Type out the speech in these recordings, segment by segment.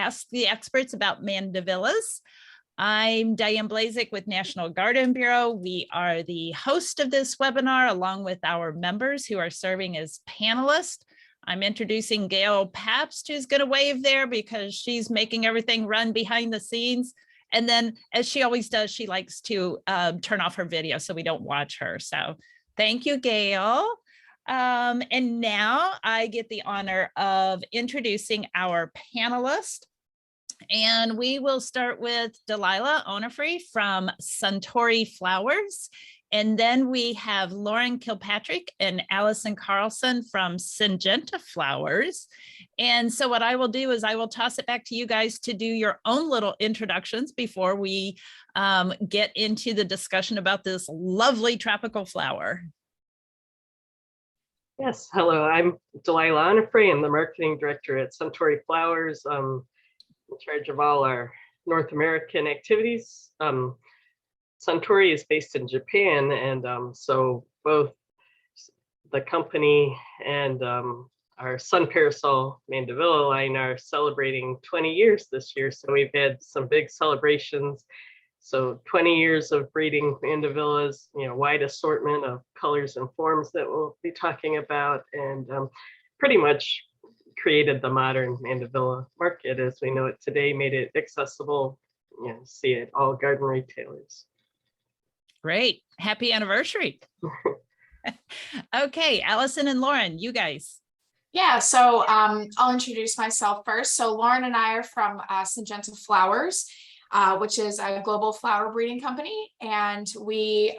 Ask the Experts About Mandevillas. I'm Diane Blazik with National Garden Bureau. We are the host of this webinar along with our members who are serving as panelists. I'm introducing Gail Pabst, who's going to wave there because she's making everything run behind the scenes. And then, as she always does, she likes to turn off her video so we don't watch her. So thank you, Gail. And now I get the honor of introducing our panelists. And we will start with Delilah Onofrey from Suntory Flowers. And then we have Lauren Kilpatrick and Allison Carlson from Syngenta Flowers. And so what I will do is I will toss it back to you guys to do your own little introductions before we get into the discussion about this lovely tropical flower. Yes, hello, I'm Delilah Onofrey. I'm the marketing director at Suntory Flowers, in charge of all our North American activities. Suntory is based in Japan, and so both the company and our sun parasol Mandevilla line are celebrating 20 years this year. So we've had some big celebrations. So 20 years of breeding Mandevillas, wide assortment of colors and forms that we'll be talking about, and pretty much created the modern Mandevilla market as we know it today, made it accessible, see it all garden retailers. Great. Happy anniversary. Okay, Allison and Lauren, you guys. Yeah, so I'll introduce myself first. So Lauren and I are from Syngenta Flowers, which is a global flower breeding company, and we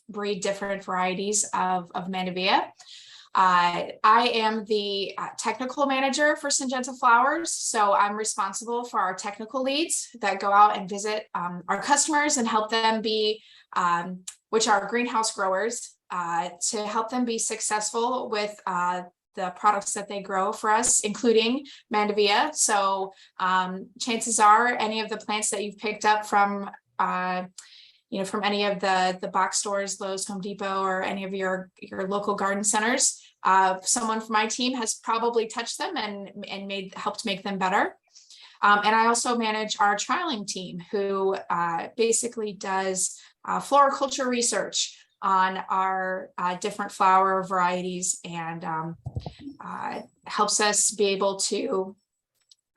breed different varieties of Mandevilla. I am the technical manager for Syngenta Flowers, so I'm responsible for our technical leads that go out and visit our customers and help them be, which are greenhouse growers, to help them be successful with the products that they grow for us, including Mandevilla. So chances are any of the plants that you've picked up from from any of the box stores, Lowe's, Home Depot, or any of your local garden centers, someone from my team has probably touched them and helped make them better. And I also manage our trialing team, who basically does floriculture research on our different flower varieties and helps us be able to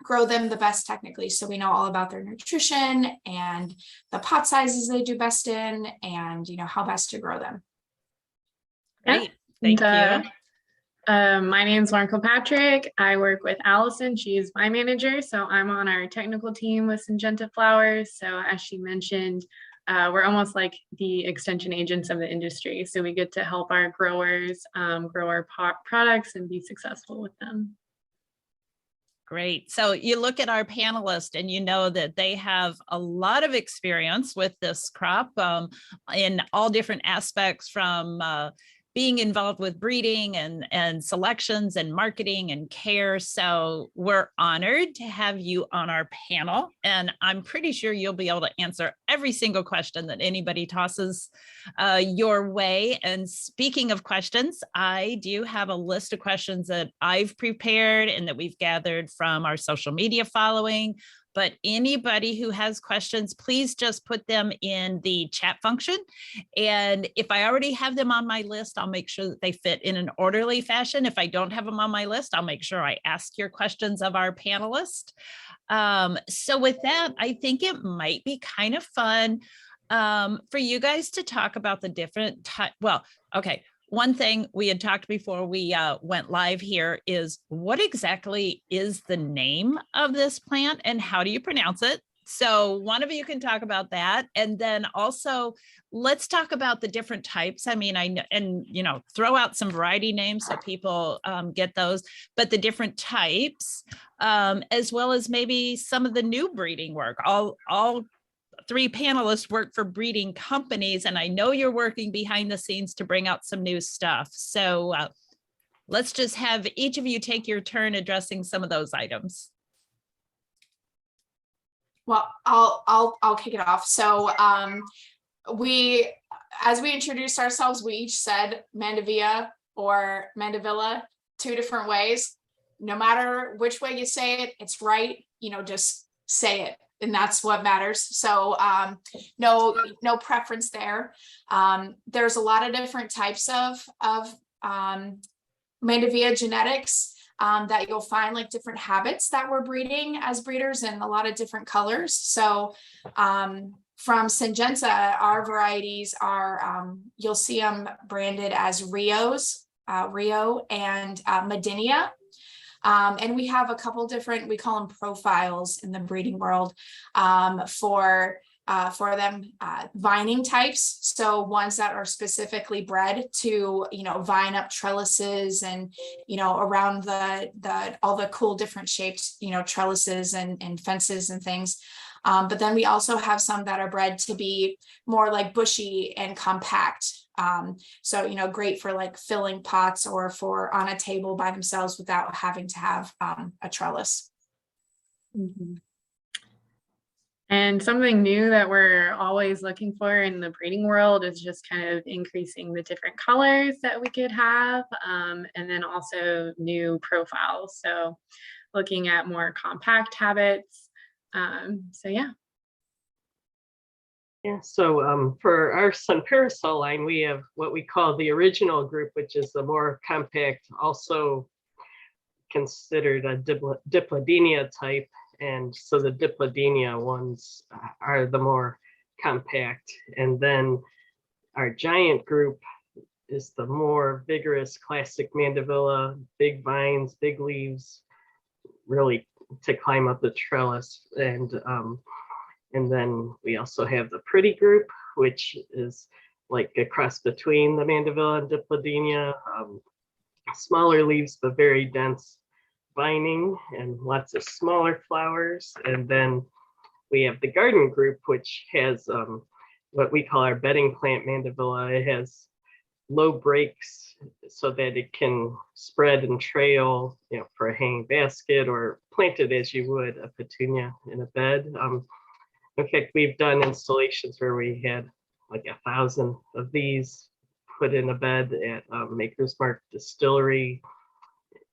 grow them the best technically. So we know all about their nutrition and the pot sizes they do best in, and how best to grow them. Great, thank you. My name is Lauren Kilpatrick. I work with Allison. She's my manager. So I'm on our technical team with Syngenta Flowers. So as she mentioned, we're almost like the extension agents of the industry. So we get to help our growers grow our products and be successful with them. Great. So you look at our panelists and you know that they have a lot of experience with this crop in all different aspects, from being involved with breeding and selections and marketing and care. So we're honored to have you on our panel, and I'm pretty sure you'll be able to answer every single question that anybody tosses your way. And speaking of questions, I do have a list of questions that I've prepared and that we've gathered from our social media following. But anybody who has questions, please just put them in the chat function. And if I already have them on my list, I'll make sure that they fit in an orderly fashion. If I don't have them on my list, I'll make sure I ask your questions of our panelists. So with that, I think it might be kind of fun for you guys to talk about the different types. Well, okay. One thing we had talked before we went live here is, what exactly is the name of this plant and how do you pronounce it? So one of you can talk about that. And then also let's talk about the different types. I mean, throw out some variety names so people get those, but the different types, as well as maybe some of the new breeding work. All three panelists work for breeding companies, and I know you're working behind the scenes to bring out some new stuff. So let's just have each of you take your turn addressing some of those items. Well, I'll kick it off. So as we introduced ourselves, we each said Mandevilla or Mandevilla 2 different ways. no matter which way you say it, it's right, just say it. And that's what matters. So no preference there. There's a lot of different types of Mandevilla genetics that you'll find, like different habits that we're breeding as breeders and a lot of different colors. So from Syngenta, our varieties are, you'll see them branded as Rio and Medina. And we have a couple different, we call them profiles in the breeding world for them vining types. So ones that are specifically bred to, vine up trellises and, around all the cool different shapes, trellises and fences and things. But then we also have some that are bred to be more like bushy and compact. So, great for like filling pots or for on a table by themselves without having to have a trellis. Mm-hmm. And something new that we're always looking for in the breeding world is just kind of increasing the different colors that we could have, and then also new profiles. So looking at more compact habits. So yeah. Yeah, so for our sun parasol line, we have what we call the original group, which is the more compact, also considered a diplodenia type. And so the diplodenia ones are the more compact. And then our giant group is the more vigorous classic Mandevilla, big vines, big leaves, really to climb up the trellis. And then we also have the pretty group, which is like a cross between the Mandevilla and diplodenia, smaller leaves, but very dense vining and lots of smaller flowers. And then we have the garden group, which has what we call our bedding plant Mandevilla. It has low breaks so that it can spread and trail, for a hanging basket or planted as you would a petunia in a bed. In fact, we've done installations where we had like 1,000 of these put in a bed at Maker's Mark Distillery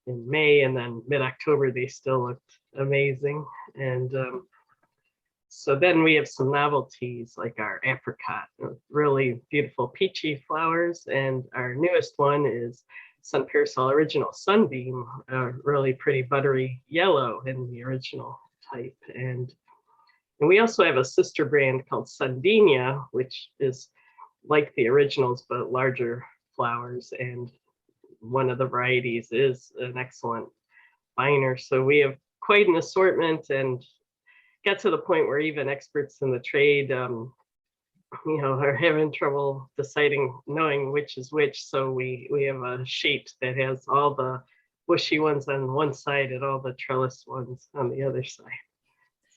in May, and then mid-October they still looked amazing. And so then we have some novelties like our apricot, really beautiful peachy flowers, and our newest one is Sun Parasol Original Sunbeam, really pretty buttery yellow in the original type. And we also have a sister brand called Sundenia, which is like the originals, but larger flowers. And one of the varieties is an excellent viner. So we have quite an assortment and got to the point where even experts in the trade, are having trouble knowing which is which. So we have a sheet that has all the bushy ones on one side and all the trellis ones on the other side.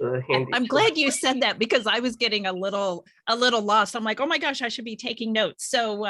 I'm glad you said that because I was getting a little lost. I'm like, oh my gosh, I should be taking notes. So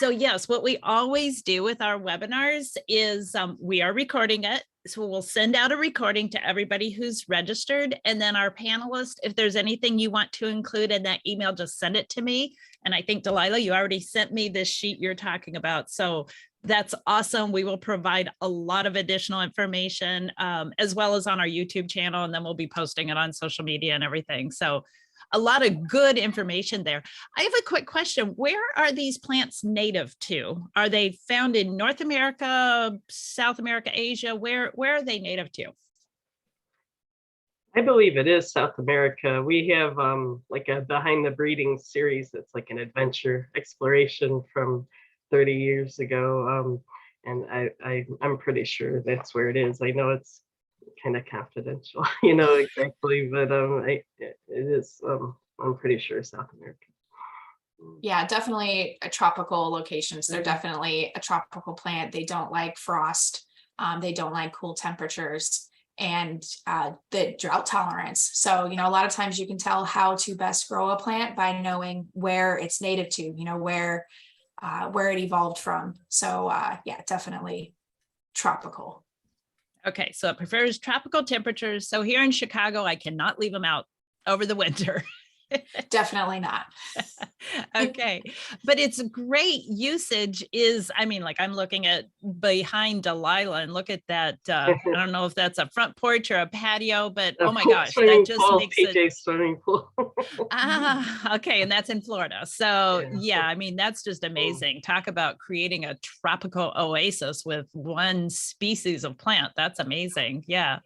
yes, what we always do with our webinars is we are recording it. So we'll send out a recording to everybody who's registered. And then our panelists, if there's anything you want to include in that email, just send it to me. And I think Delilah, you already sent me this sheet you're talking about. So that's awesome. We will provide a lot of additional information as well as on our YouTube channel, and then we'll be posting it on social media and everything. So a lot of good information there. I have a quick question. Where are these plants native to? Are they found in North America, South America, Asia? Where are they native to? I believe it is South America. We have like a behind the breeding series that's like an adventure exploration from 30 years ago. And I'm pretty sure that's where it is. I know it's kind of confidential, exactly, but it is, I'm pretty sure South America. Yeah, definitely a tropical locations. They're definitely a tropical plant. They don't like frost. They don't like cool temperatures and the drought tolerance. So, a lot of times you can tell how to best grow a plant by knowing where it's native to, where it evolved from. So yeah, definitely tropical. Okay, so it prefers tropical temperatures. So here in Chicago, I cannot leave them out over the winter. Definitely not. Okay, but it's great usage is, I mean, like I'm looking at behind Delilah and look at that. I don't know if that's a front porch or a patio, but oh my gosh, that Swimming just pool, makes it. PJ swimming pool. Okay, and that's in Florida. So Yeah. yeah, I mean, that's just amazing. Talk about creating a tropical oasis with one species of plant. That's amazing. Yeah.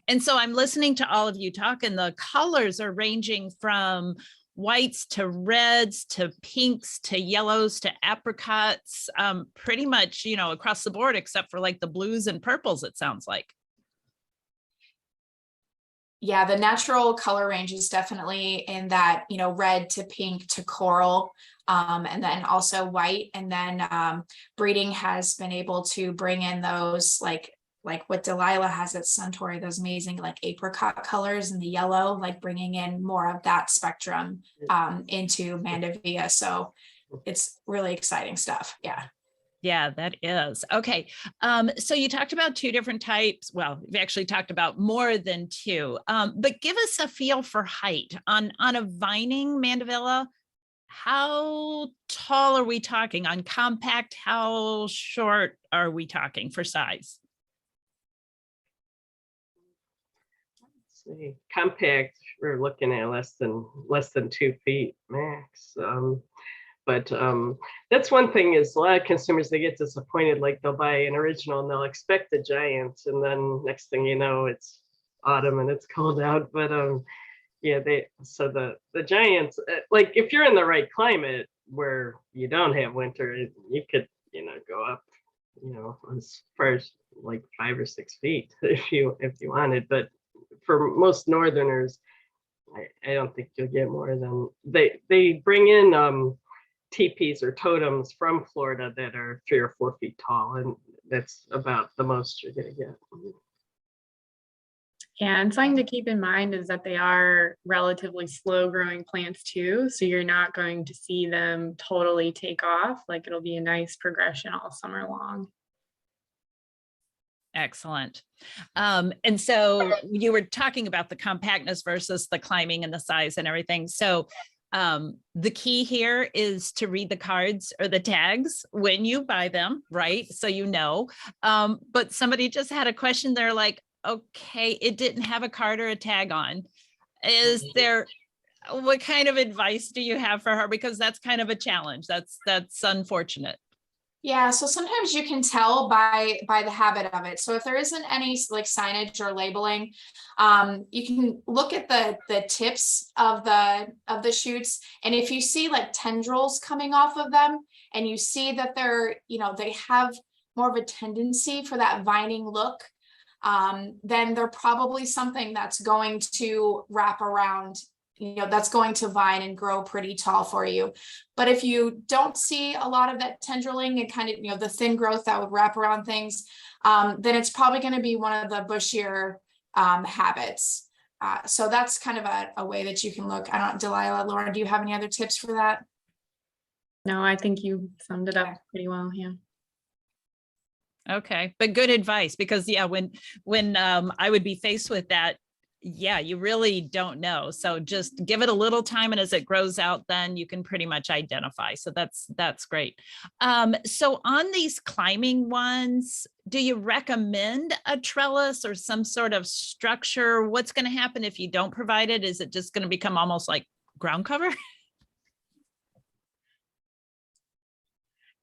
And so I'm listening to all of you talk, and the colors are ranging from whites to reds to pinks to yellows to apricots, pretty much, you know, across the board, except for like the blues and purples, it sounds like. Yeah, the natural color range is definitely in that, you know, red to pink to coral, and then also white. And then breeding has been able to bring in those like what Delilah has at Suntory, those amazing like apricot colors and the yellow, like bringing in more of that spectrum into Mandevilla. So it's really exciting stuff. Yeah. Yeah, that is. Okay. So you talked about two different types. Well, you've actually talked about more than two, but give us a feel for height on a vining Mandevilla. How tall are we talking on compact? How short are we talking for size? See, compact, we're looking at less than 2 feet max. But that's one thing is a lot of consumers, they get disappointed, like they'll buy an original and they'll expect the giant, and then next thing you know, it's autumn and it's cold out. But yeah, the giants, like if you're in the right climate where you don't have winter, you could, you know, go up, you know, as far as like 5 or 6 feet if you wanted. But for most northerners, I don't think you'll get more than they bring in teepees or totems from Florida that are 3 or 4 feet tall, and that's about the most you're gonna get. Yeah, and something to keep in mind is that they are relatively slow growing plants too. So you're not going to see them totally take off. Like it'll be a nice progression all summer long. Excellent. And so you were talking about the compactness versus the climbing and the size and everything. So the key here is to read the cards or the tags when you buy them, right? So you know, but somebody just had a question. They're like, okay, it didn't have a card or a tag on. Is there, what kind of advice do you have for her? Because that's kind of a challenge. That's unfortunate. Yeah, so sometimes you can tell by the habit of it. So if there isn't any like signage or labeling, you can look at the tips of the shoots, and if you see like tendrils coming off of them, and you see that they're, you know, they have more of a tendency for that vining look, then they're probably something that's going to wrap around, you know, that's going to vine and grow pretty tall for you. But if you don't see a lot of that tendriling and kind of, you know, the thin growth that would wrap around things, then it's probably going to be one of the bushier habits. So that's kind of a way that you can look. I don't, Delilah, Lauren, do you have any other tips for that? No, I think you summed it up pretty well. Yeah. Okay, but good advice, because yeah, when I would be faced with that, yeah, you really don't know. So just give it a little time, and as it grows out, then you can pretty much identify. So that's great. So on these climbing ones, do you recommend a trellis or some sort of structure? What's going to happen if you don't provide it? Is it just going to become almost like ground cover?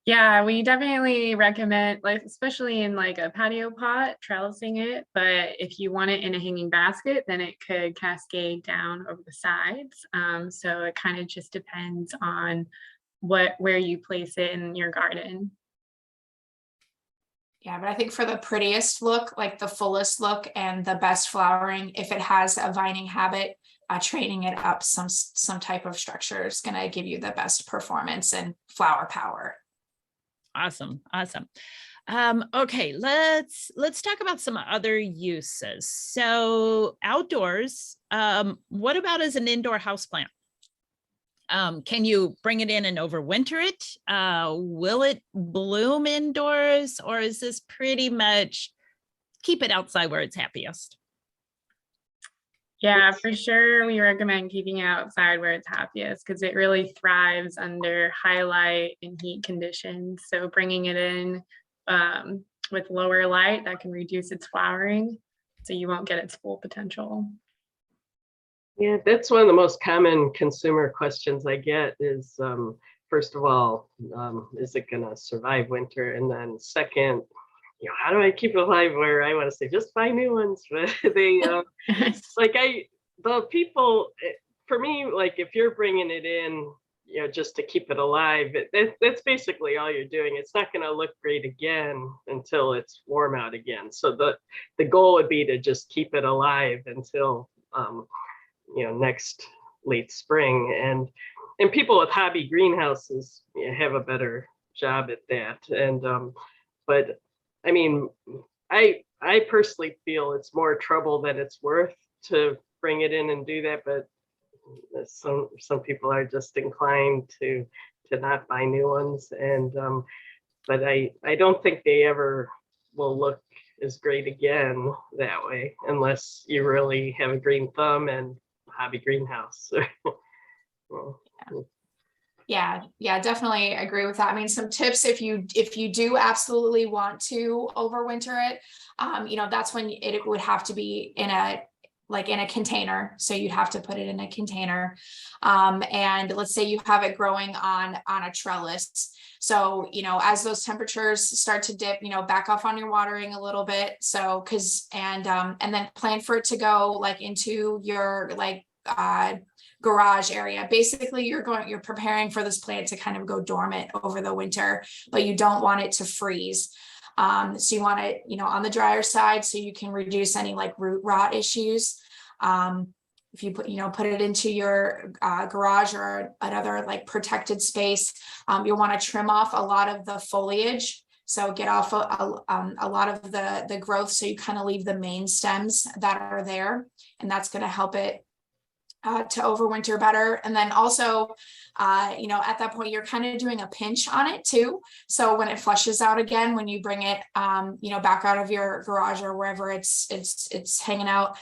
Yeah, we definitely recommend, like, especially in like a patio pot, trellising it. But if you want it in a hanging basket, then it could cascade down over the sides. So it kind of just depends on where you place it in your garden. Yeah, but I think for the prettiest look, like the fullest look and the best flowering, if it has a vining habit, training it up some type of structure is going to give you the best performance and flower power. Awesome. Okay, let's talk about some other uses. So outdoors, what about as an indoor houseplant? Can you bring it in and overwinter it? Will it bloom indoors, or is this pretty much keep it outside where it's happiest? Yeah, for sure. We recommend keeping it outside where it's happiest because it really thrives under high light and heat conditions. So bringing it in with lower light, that can reduce its flowering, so you won't get its full potential. Yeah, that's one of the most common consumer questions I get is, first of all, is it going to survive winter? And then second, how do I keep it alive? Where I want to say, just buy new ones. But they, the people, for me, like if you're bringing it in, just to keep it alive, that's basically all you're doing. It's not going to look great again until it's warm out again. So the goal would be to just keep it alive until, next late spring. And people with hobby greenhouses have a better job at that. And, but I mean, I personally feel it's more trouble than it's worth to bring it in and do that, but some people are just inclined to not buy new ones. And but I don't think they ever will look as great again that way unless you really have a green thumb and hobby greenhouse. Yeah, definitely agree with that. I mean, some tips if you do absolutely want to overwinter it, that's when it would have to be in a container. So you'd have to put it in a container. And let's say you have it growing on a trellis. So, as those temperatures start to dip, back off on your watering a little bit. So, and then plan for it to go into your garage area. Basically, you're preparing for this plant to kind of go dormant over the winter, but you don't want it to freeze. So you want it, on the drier side, so you can reduce any root rot issues. If you put it into your garage or another protected space, you'll want to trim off a lot of the foliage. So get off a lot of the growth, so you kind of leave the main stems that are there, and that's going to help it to overwinter better. And then also, at that point, you're kind of doing a pinch on it too. So when it flushes out again, when you bring it, back out of your garage or wherever it's hanging out,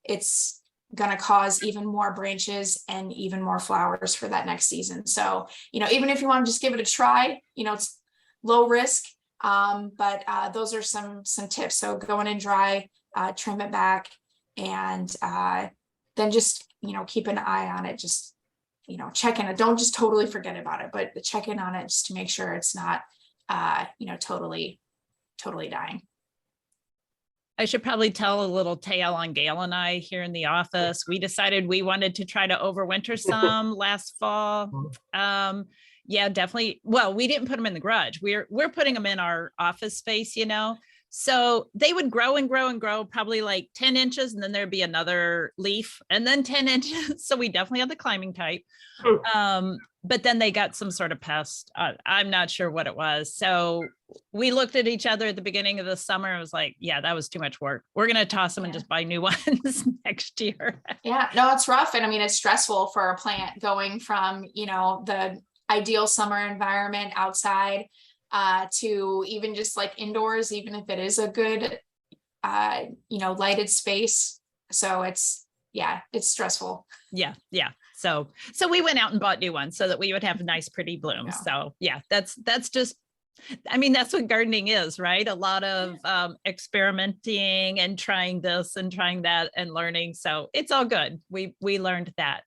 it's going to cause even more branches and even more flowers for that next season. So, even if you want to just give it a try, it's low risk. But those are some tips. So go in and dry, trim it back, and then just, keep an eye on it. Just, check in it. Don't just totally forget about it, but check in on it just to make sure it's not, totally dying. I should probably tell a little tale on Gail and I here in the office. We decided we wanted to try to overwinter some last fall. Yeah, definitely. Well, we didn't put them in the garage. We're putting them in our office space, So they would grow and grow and grow, probably 10 inches, and then there'd be another leaf, and then 10 inches. So we definitely had the climbing type. But then they got some sort of pest. I'm not sure what it was. So we looked at each other at the beginning of the summer and was like, yeah, that was too much work. We're going to toss them and just buy new ones next year. Yeah, no, it's rough. And I mean, it's stressful for a plant going from, the ideal summer environment outside to even just indoors, even if it is a good, lighted space. So it's stressful. Yeah. So we went out and bought new ones so that we would have nice, pretty blooms. Yeah. So yeah, that's just, that's what gardening is, right? A lot of experimenting and trying this and trying that and learning. So it's all good. We learned that.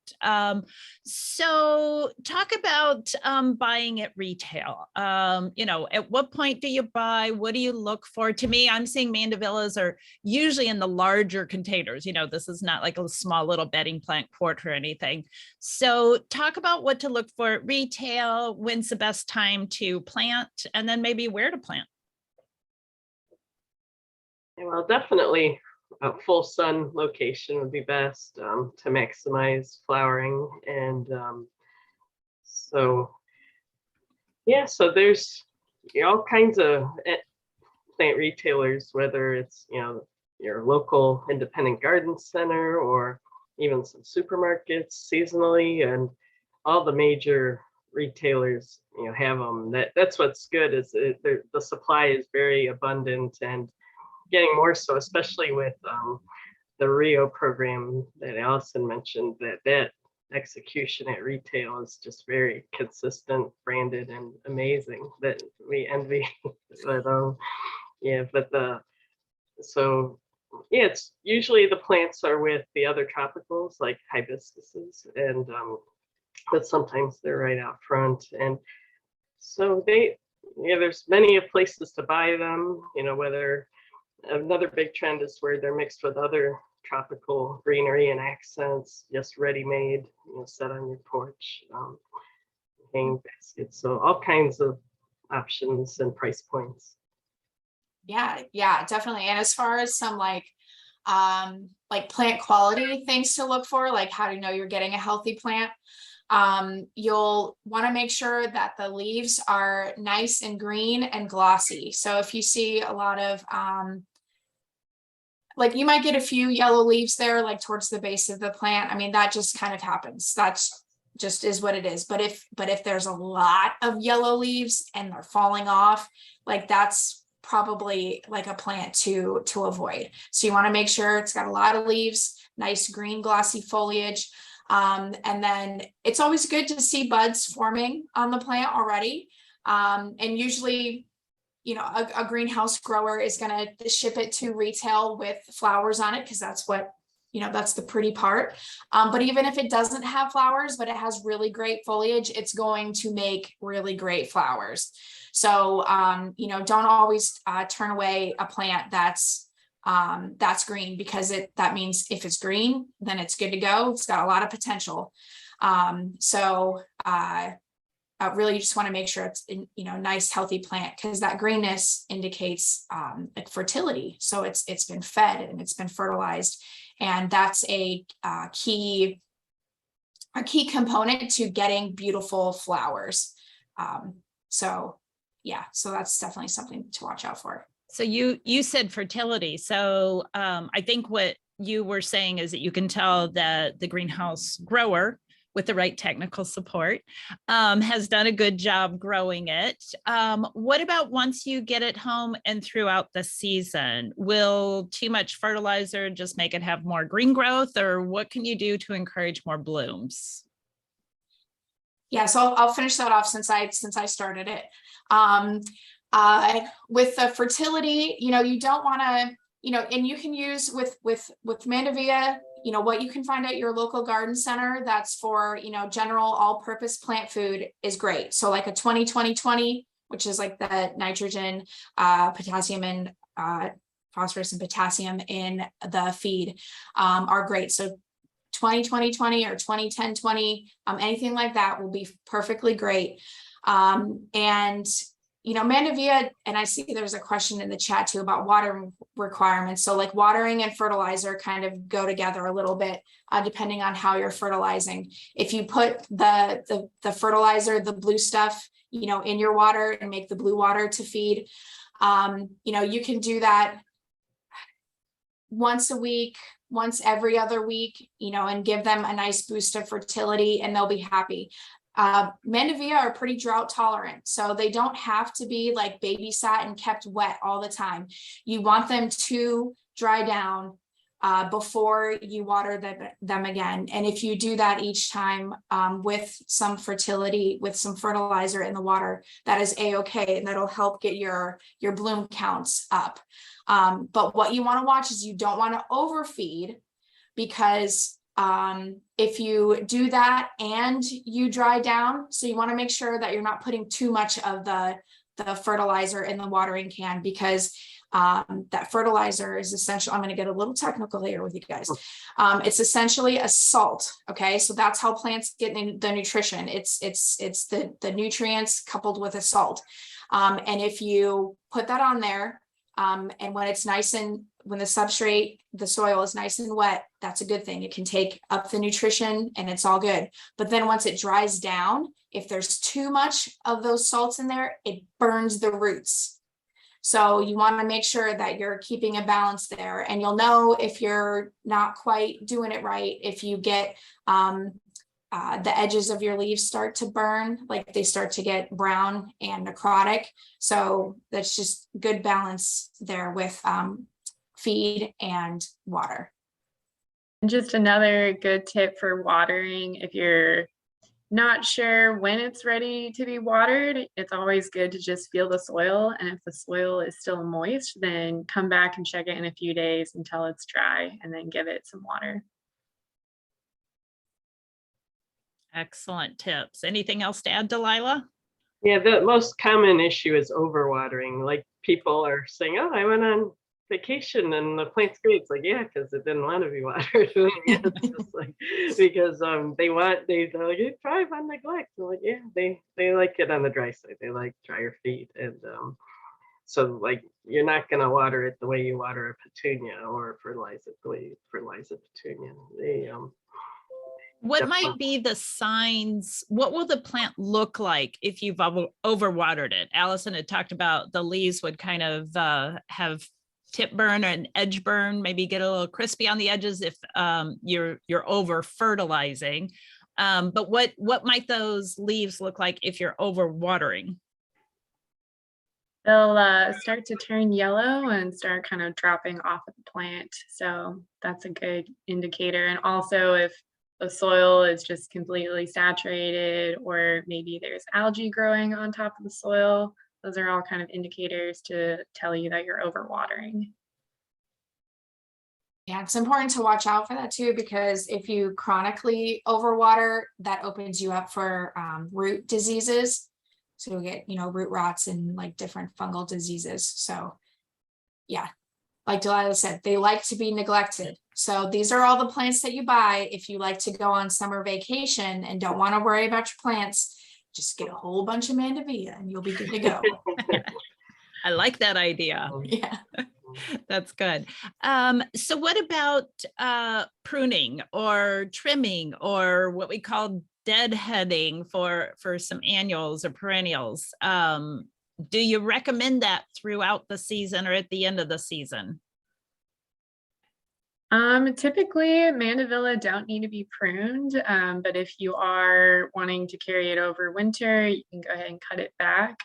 So talk about buying at retail. At what point do you buy? What do you look for? To me, I'm seeing Mandevillas are usually in the larger containers. This is not like a small little bedding plant port or anything. So talk about what to look for at retail, when's the best time to plant, and then maybe where to plant. Well, definitely a full sun location would be best to maximize flowering. And so there's all kinds of plant retailers, whether it's your local independent garden center or even some supermarkets seasonally, and all the major retailers have them. That's what's good is the supply is very abundant, and getting more so, especially with the Rio program that Allison mentioned, that execution at retail is just very consistent, branded, and amazing that we envy. But it's usually the plants are with the other tropicals like hibiscuses, and but sometimes they're right out front, and so there's many of places to buy them. Whether another big trend is where they're mixed with other tropical greenery and accents, just ready-made, set on your porch, hanging baskets. So all kinds of options and price points. Yeah, definitely. And as far as some like plant quality things to look for, like how to know you're getting a healthy plant, you'll want to make sure that the leaves are nice and green and glossy. So if you see a lot of like you might get a few yellow leaves there, like towards the base of the plant. I mean, that just kind of happens. That's just is what it is. But if there's a lot of yellow leaves and they're falling off, like that's probably like a plant to avoid. So you want to make sure it's got a lot of leaves, nice green glossy foliage. And then it's always good to see buds forming on the plant already. And usually, a greenhouse grower is going to ship it to retail with flowers on it because that's what, that's the pretty part. But even if it doesn't have flowers, but it has really great foliage, it's going to make really great flowers. So, don't always turn away a plant that's green, because that means if it's green, then it's good to go. It's got a lot of potential. Really you just want to make sure it's nice, healthy plant, because that greenness indicates like fertility. So it's been fed and it's been fertilized. And that's a key component to getting beautiful flowers. So that's definitely something to watch out for. So you said fertility. So I think what you were saying is that you can tell that the greenhouse grower, with the right technical support, has done a good job growing it. What about once you get it home and throughout the season? Will too much fertilizer just make it have more green growth, or what can you do to encourage more blooms? Yeah, so I'll finish that off since I started it. With the fertility, you don't want to, and you can use with Mandevilla, what you can find at your local garden center that's for, general all-purpose plant food is great. So like a 20-20-20, which is like the nitrogen, potassium, and phosphorus and potassium in the feed are great. So 20-20-20 or 20-10-20, anything like that will be perfectly great. And Mandevilla, and I see there's a question in the chat too about water requirements. So like watering and fertilizer kind of go together a little bit, depending on how you're fertilizing. If you put the fertilizer, the blue stuff, in your water and make the blue water to feed, you can do that once a week, once every other week, and give them a nice boost of fertility and they'll be happy. Mandevilla are pretty drought tolerant, so they don't have to be like babysat and kept wet all the time. You want them to dry down before you water them again. And if you do that each time with some fertility, with some fertilizer in the water, that is a-okay, and that'll help get your bloom counts up. But what you want to watch is you don't want to overfeed, because if you do that and you dry down, so you want to make sure that you're not putting too much of the fertilizer in the watering can, because that fertilizer is essential. I'm going to get a little technical here with you guys. It's essentially a salt. Okay, so that's how plants get the nutrition. It's the nutrients coupled with a salt. And if you put that on there, and when it's when the substrate, the soil is nice and wet, that's a good thing. It can take up the nutrition and it's all good. But then once it dries down, if there's too much of those salts in there, it burns the roots. So you want to make sure that you're keeping a balance there. And you'll know if you're not quite doing it right, if you get the edges of your leaves start to burn, like they start to get brown and necrotic. So that's just good balance there with feed and water. And just another good tip for watering, if you're not sure when it's ready to be watered, it's always good to just feel the soil. And if the soil is still moist, then come back and check it in a few days until it's dry and then give it some water. Excellent tips. Anything else to add, Delilah? Yeah, the most common issue is overwatering. Like people are saying, "Oh, I went on vacation and the plant's great." It's like, yeah, because it didn't want to be watered. It's just like because they're like, it thrive on neglect. I'm like, yeah, they like it on the dry side. They like drier feet, and so like you're not gonna water it the way you water a petunia or fertilize it the way you fertilize a petunia. What might be the signs? What will the plant look like if you've overwatered it? Allison had talked about the leaves would kind of have tip burn or an edge burn, maybe get a little crispy on the edges if you're over fertilizing. But what might those leaves look like if you're overwatering? They'll start to turn yellow and start kind of dropping off of the plant. So that's a good indicator. And also if the soil is just completely saturated, or maybe there's algae growing on top of the soil, those are all kind of indicators to tell you that you're overwatering. Yeah, it's important to watch out for that too, because if you chronically overwater, that opens you up for root diseases. So you'll get, root rots and like different fungal diseases. So yeah, like Delilah said, they like to be neglected. So these are all the plants that you buy. If you like to go on summer vacation and don't want to worry about your plants, just get a whole bunch of Mandevilla and you'll be good to go. I like that idea. Yeah. That's good. So what about pruning or trimming, or what we call deadheading for some annuals or perennials? Do you recommend that throughout the season or at the end of the season? Typically Mandevilla don't need to be pruned, but if you are wanting to carry it over winter, you can go ahead and cut it back.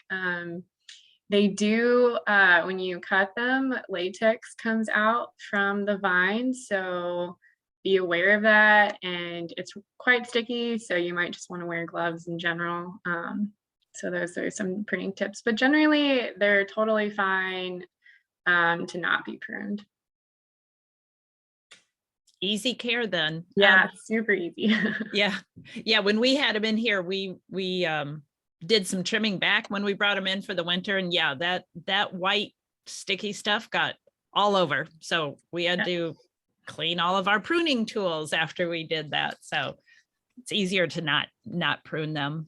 They do, when you cut them, latex comes out from the vine, so be aware of that, and it's quite sticky, so you might just want to wear gloves in general. So those are some pruning tips, but generally they're totally fine to not be pruned. Easy care then. Yeah, super easy. Yeah. When we had them in here, we did some trimming back when we brought them in for the winter, and yeah, that white sticky stuff got all over. So we had to clean all of our pruning tools after we did that. So it's easier to not prune them.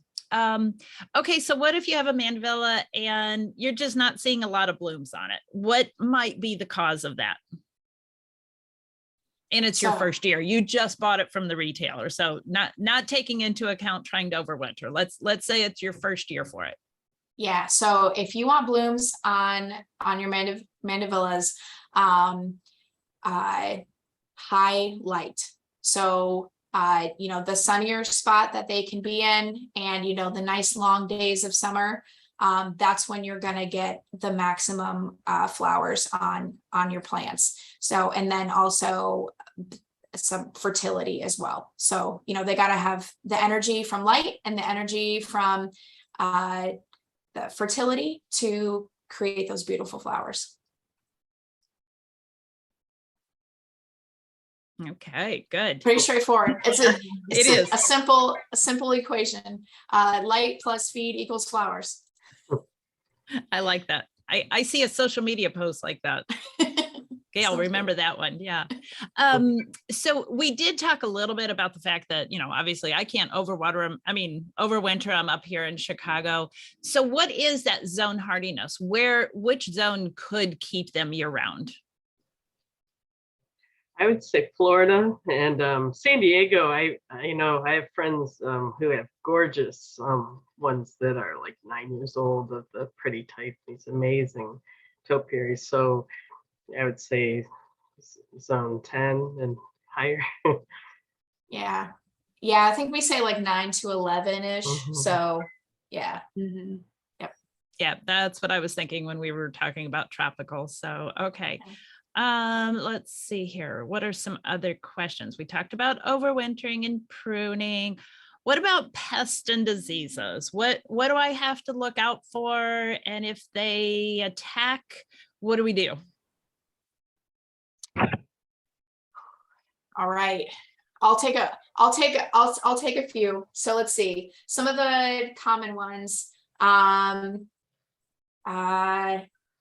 Okay, so what if you have a Mandevilla and you're just not seeing a lot of blooms on it? What might be the cause of that? And it's your first year. You just bought it from the retailer, so not taking into account trying to overwinter. Let's say it's your first year for it. Yeah. So if you want blooms on your Mandevillas, high light. So the sunnier spot that they can be in, and the nice long days of summer, that's when you're going to get the maximum flowers on your plants. So, and then also some fertility as well. So, they got to have the energy from light and the energy from the fertility to create those beautiful flowers. Okay, good. Pretty straightforward. It is a simple equation. Light plus feed equals flowers. I like that. I see a social media post like that. Gail, remember that one. Yeah. So we did talk a little bit about the fact that, obviously I can't overwater them. Overwinter them up here in Chicago. So what is that zone hardiness? Which zone could keep them year round? I would say Florida and San Diego. I have friends who have gorgeous ones that are like 9 years old of the pretty type, these amazing topiaries. So I would say zone 10 and higher. Yeah. I think we say like 9 to 11-ish. Mm-hmm. So yeah. Mm-hmm. Yep. Yeah, that's what I was thinking when we were talking about tropical. So okay. Let's see here. What are some other questions? We talked about overwintering and pruning. What about pests and diseases? What do I have to look out for? And if they attack, what do we do? All right. I'll take a few. So let's see. Some of the common ones.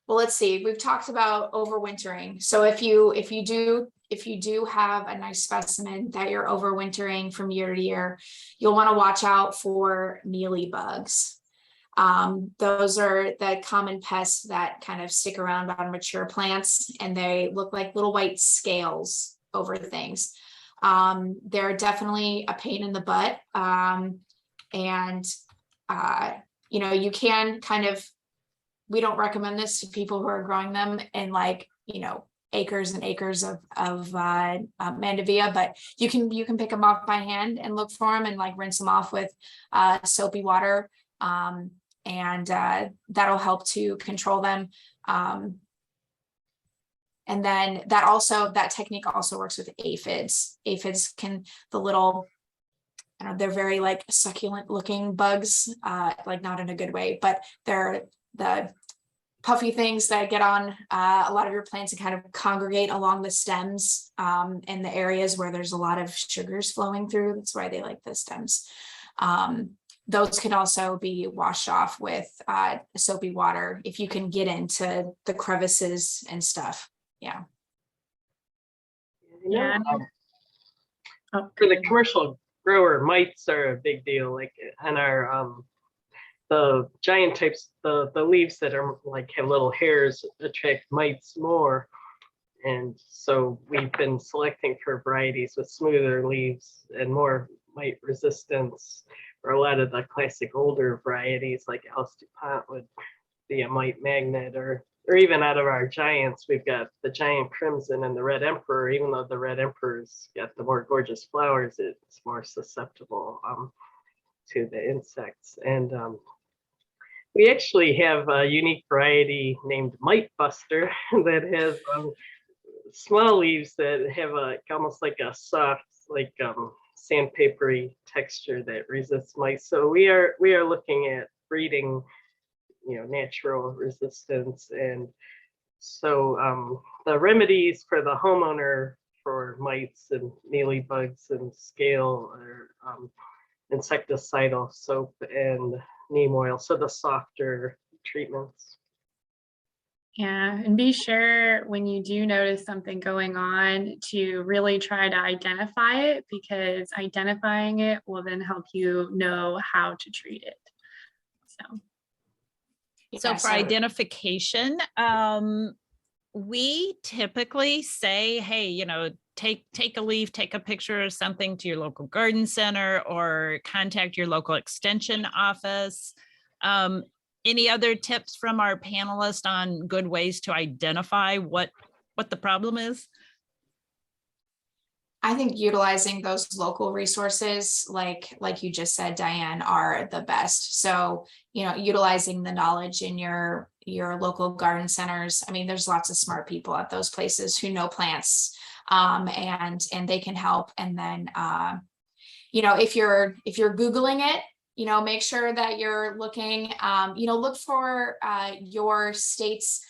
Well, let's see. We've talked about overwintering. So if you do have a nice specimen that you're overwintering from year to year, you'll want to watch out for mealybugs. Those are the common pests that kind of stick around on mature plants, and they look like little white scales over things. They're definitely a pain in the butt. You know, you can kind of, we don't recommend this to people who are growing them in, like, you know, acres and acres of Mandevilla, but you can pick them off by hand and look for them and like rinse them off with soapy water, and that'll help to control them. And then that technique also works with aphids. Aphids can, the little, I don't know, they're very like succulent looking bugs, like not in a good way, but they're the puffy things that get on a lot of your plants and kind of congregate along the stems in the areas where there's a lot of sugars flowing through. That's why they like the stems. Those can also be washed off with soapy water if you can get into the crevices and stuff. Yeah. Yeah. For the commercial grower, mites are a big deal. Like on our the giant types, the leaves that are like have little hairs attract mites more. And so we've been selecting for varieties with smoother leaves and more mite resistance. Or a lot of the classic older varieties like Alice DuPont would be a mite magnet, or even out of our giants, we've got the giant crimson and the red emperor. Even though the red emperor's got the more gorgeous flowers, it's more susceptible to the insects. And we actually have a unique variety named Mite Buster that has small leaves that have almost like a soft, like sandpapery texture that resists mites. So we are looking at breeding, you know, natural resistance. And so the remedies for the homeowner for mites and mealybugs and scale are insecticidal soap and neem oil, so the softer treatments. Yeah, and be sure when you do notice something going on to really try to identify it, because identifying it will then help you know how to treat it. So for identification, we typically say, hey, you know, take a leaf, take a picture or something to your local garden center, or contact your local extension office. Any other tips from our panelists on good ways to identify what the problem is? I think utilizing those local resources, like you just said, Diane, are the best. So, you know, utilizing the knowledge in your local garden centers. I mean, there's lots of smart people at those places who know plants, and they can help. And then, you know, if you're Googling it, you know, make sure that you're looking, you know, look for your state's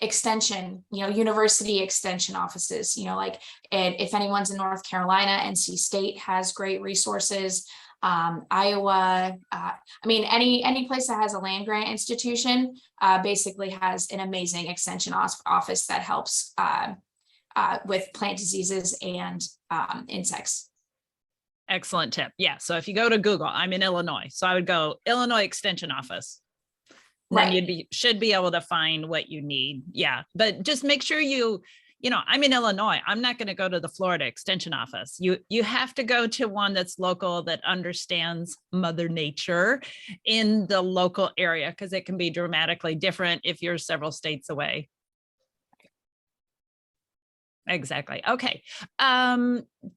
extension, you know, university extension offices, you know, like if anyone's in North Carolina, NC State has great resources. Iowa, I mean, any place that has a land grant institution basically has an amazing extension office that helps with plant diseases and insects. Excellent tip. Yeah. So if you go to Google, I'm in Illinois, so I would go Illinois Extension Office. Then you should be able to find what you need. Yeah. But just make sure you know, I'm in Illinois. I'm not going to go to the Florida Extension Office. You have to go to one that's local, that understands Mother Nature in the local area, because it can be dramatically different if you're several states away. Exactly. Okay.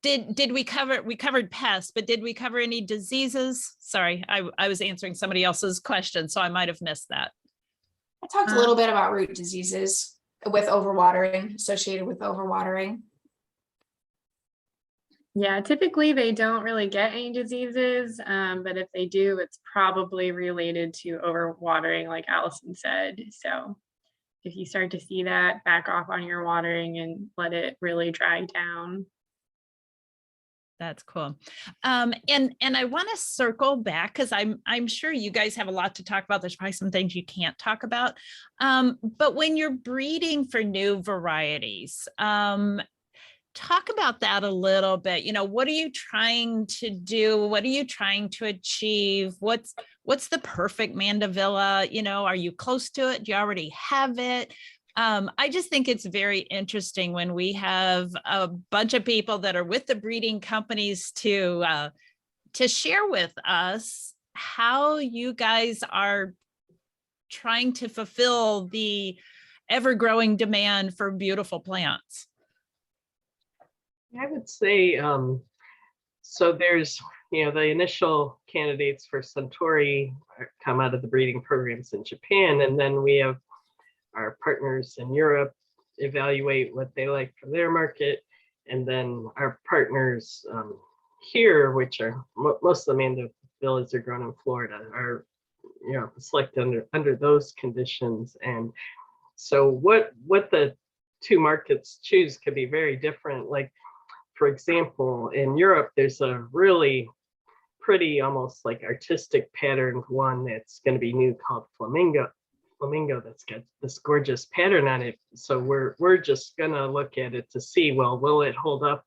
Did we covered pests, but did we cover any diseases? Sorry, I was answering somebody else's question, so I might have missed that. I talked a little bit about root diseases. with overwatering, associated with overwatering. Yeah, typically they don't really get any diseases, but if they do, it's probably related to overwatering, like Allison said. So if you start to see that, back off on your watering and let it really dry down. That's cool. And I want to circle back because I'm sure you guys have a lot to talk about. There's probably some things you can't talk about. But when you're breeding for new varieties, talk about that a little bit. What are you trying to do? What are you trying to achieve? What's the perfect Mandevilla? Are you close to it? Do you already have it? I just think it's very interesting when we have a bunch of people that are with the breeding companies to share with us how you guys are trying to fulfill the ever-growing demand for beautiful plants. I would say, so there's, the initial candidates for Suntory come out of the breeding programs in Japan, and then we have our partners in Europe evaluate what they like for their market, and then our partners here, which are most of the Mandevillas are grown in Florida, are selected under those conditions. And so what the two markets choose could be very different. Like, for example, in Europe, there's a really pretty, almost like artistic patterned one that's going to be new called Flamingo that's got this gorgeous pattern on it. So we're just going to look at it to see, well, will it hold up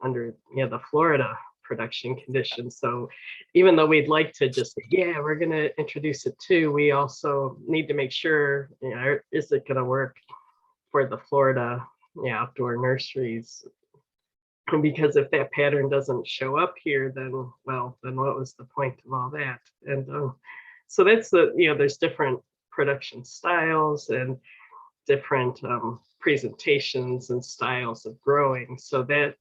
under the Florida production conditions? So even though we'd like to just, we're going to introduce it too, we also need to make sure, is it going to work for the Florida outdoor nurseries? Because if that pattern doesn't show up here, then what was the point of all that? And so that's there's different production styles and different presentations and styles of growing. So that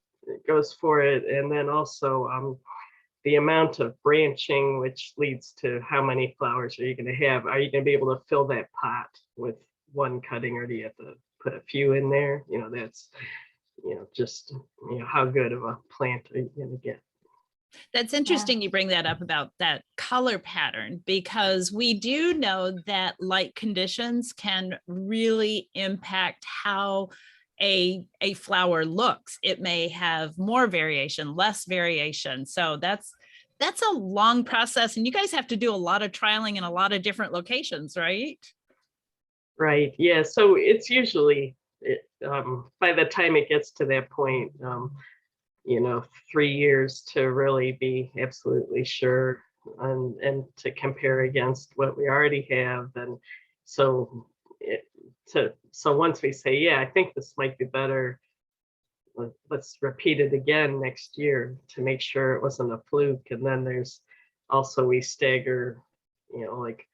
goes for it. And then also the amount of branching, which leads to how many flowers are you going to have? Are you going to be able to fill that pot with one cutting, or do you have to put a few in there? That's just how good of a plant are you going to get? That's interesting. You bring that up about that color pattern, because we do know that light conditions can really impact how a flower looks. It may have more variation, less variation. So that's a long process, and you guys have to do a lot of trialing in a lot of different locations, right? Right. Yeah. So it's usually by the time it gets to that point, 3 years to really be absolutely sure and to compare against what we already have. And so once we say, I think this might be better, let's repeat it again next year to make sure it wasn't a fluke. And then there's also, we stagger, like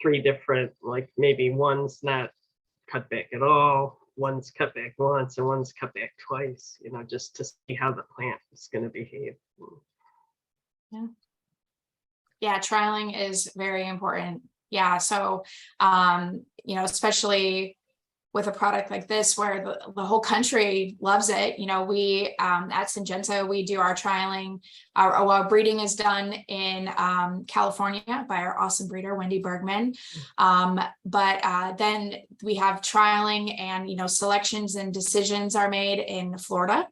3 different, like maybe one's not cut back at all, one's cut back once, and one's cut back twice, just to see how the plant is going to behave. Yeah, trialing is very important. Yeah, so especially with a product like this where the whole country loves it. We at Syngenta, we do our trialing. Our breeding is done in California by our awesome breeder, Wendy Bergman. But then we have trialing and, selections and decisions are made in Florida,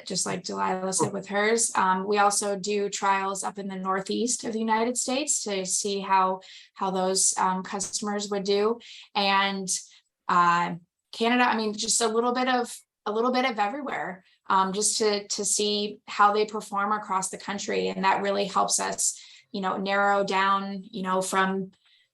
just like Delilah said with hers. We also do trials up in the Northeast of the United States to see how those customers would do. And Canada, just a little bit of everywhere, just to see how they perform across the country. And that really helps us, narrow down, from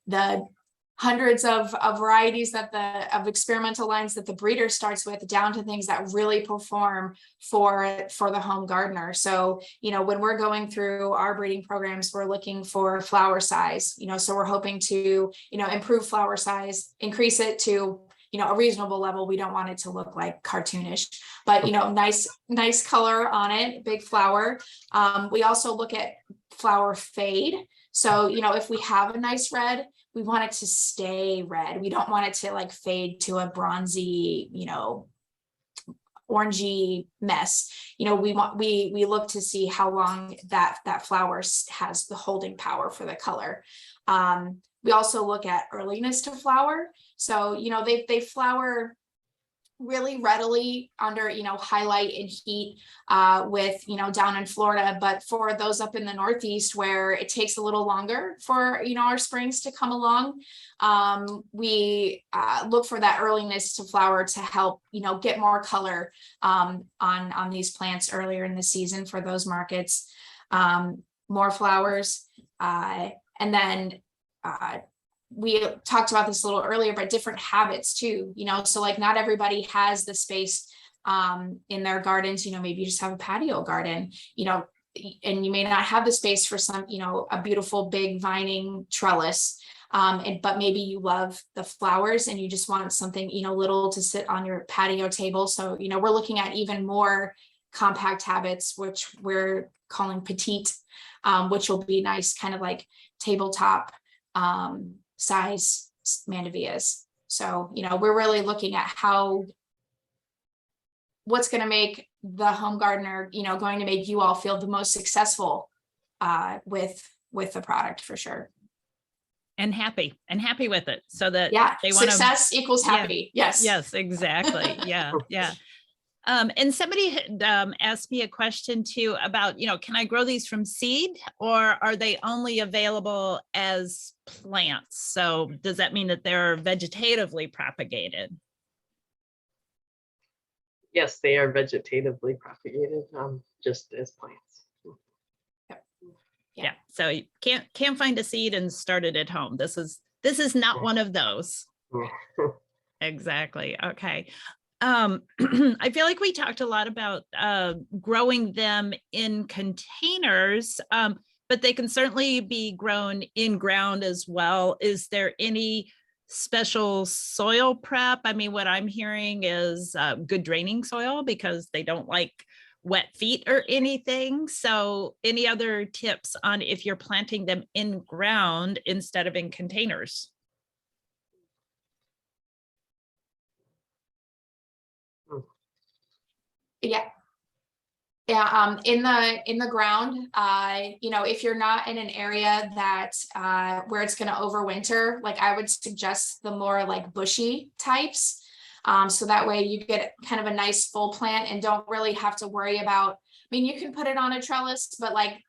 the hundreds of varieties of experimental lines that the breeder starts with, down to things that really perform for the home gardener. So, when we're going through our breeding programs, we're looking for flower size, so we're hoping to, improve flower size, increase it to, a reasonable level. We don't want it to look like cartoonish, but, nice color on it, big flower. We also look at flower fade. So, if we have a nice red, we want it to stay red. We don't want it to like fade to a bronzy, orangey mess. We look to see how long that flower has the holding power for the color. We also look at earliness to flower. So, they flower really readily under, highlight and heat with, down in Florida. But for those up in the Northeast where it takes a little longer for, our springs to come along, we look for that earliness to flower to help, get more color on these plants earlier in the season for those markets, more flowers. And then we talked about this a little earlier, but different habits too, so like not everybody has the space in their gardens, maybe you just have a patio garden, and you may not have the space for some, a beautiful big vining trellis, but maybe you love the flowers and you just want something, little to sit on your patio table. So, we're looking at even more compact habits, which we're calling petite, which will be nice, kind of like tabletop size Mandevillas. So, we're really looking at what's going to make the home gardener, going to make you all feel the most successful with the product for sure. And happy with it, so that they want success equals happy. Yes, exactly. Yeah. And somebody had asked me a question too about, can I grow these from seed, or are they only available as plants? So does that mean that they're vegetatively propagated? Yes, they are vegetatively propagated, just as plants. Yeah. So you can't find a seed and start it at home. This is not one of those. Exactly. Okay. I feel like we talked a lot about growing them in containers, but they can certainly be grown in ground as well. Is there any special soil prep? I mean, what I'm hearing is good draining soil, because they don't like wet feet or anything. So any other tips on if you're planting them in ground instead of in containers? In the ground, if you're not in an area that where it's going to overwinter, like I would suggest the more like bushy types, so that way you get kind of a nice full plant and don't really have to worry about, I mean, you can put it on a trellis, but like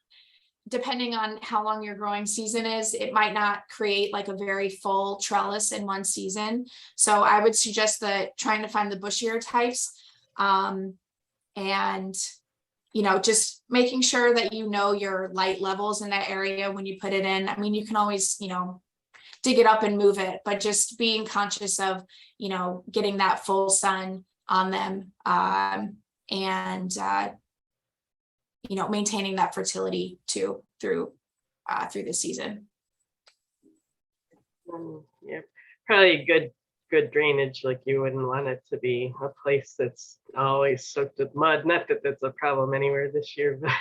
depending on how long your growing season is, it might not create like a very full trellis in one season. So I would suggest trying to find the bushier types, and just making sure that your light levels in that area when you put it in. I mean, you can always, dig it up and move it, but just being conscious of, getting that full sun on them, and maintaining that fertility too through the season. Yeah, probably good drainage. Like you wouldn't want it to be a place that's always soaked with mud. Not that that's a problem anywhere this year, but